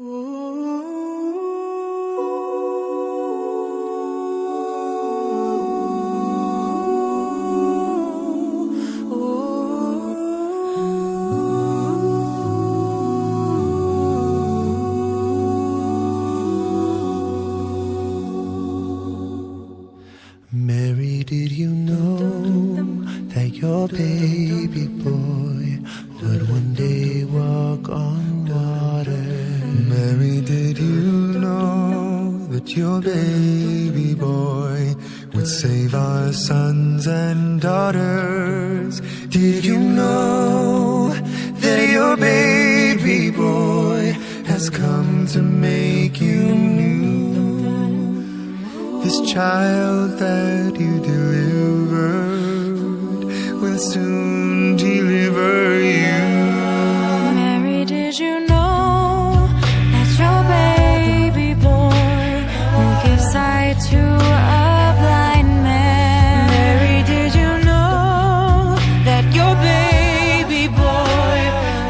Mary, did you know that your baby boy would one day walk on water? Mary, did you know that your baby boy would save our sons and daughters? Did you know that your baby boy has come to make you new? This child that you delivered will soon deliver you. Mary, did you know that your baby boy will give sight to a blind man? Mary, did you know that your baby boy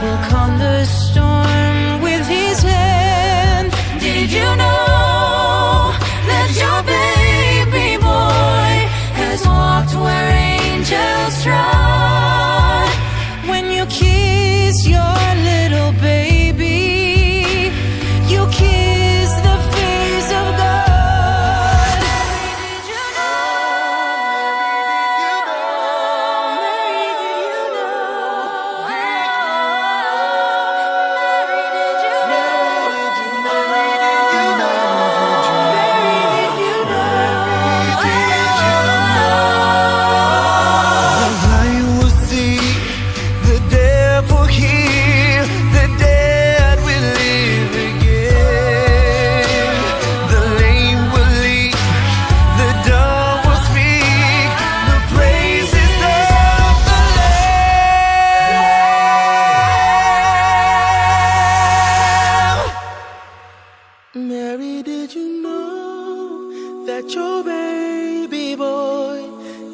will calm the storm with his hand? Did you know that your baby boy has walked where angels trod? When you kiss your little baby, you kiss the face of God. Did you know? Mary, did you know? Mary, did you know? The blind will see, the deaf will hear, the dead will live again. The lame will leap, the dumb will speak, the praises of the Lamb. Mary, did you know that your baby boy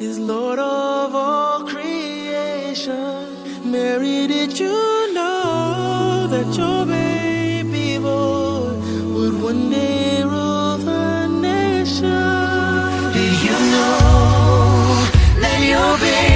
is Lord of all creation? Mary, did you know that your baby boy would one day rule the nation? Did you know that your baby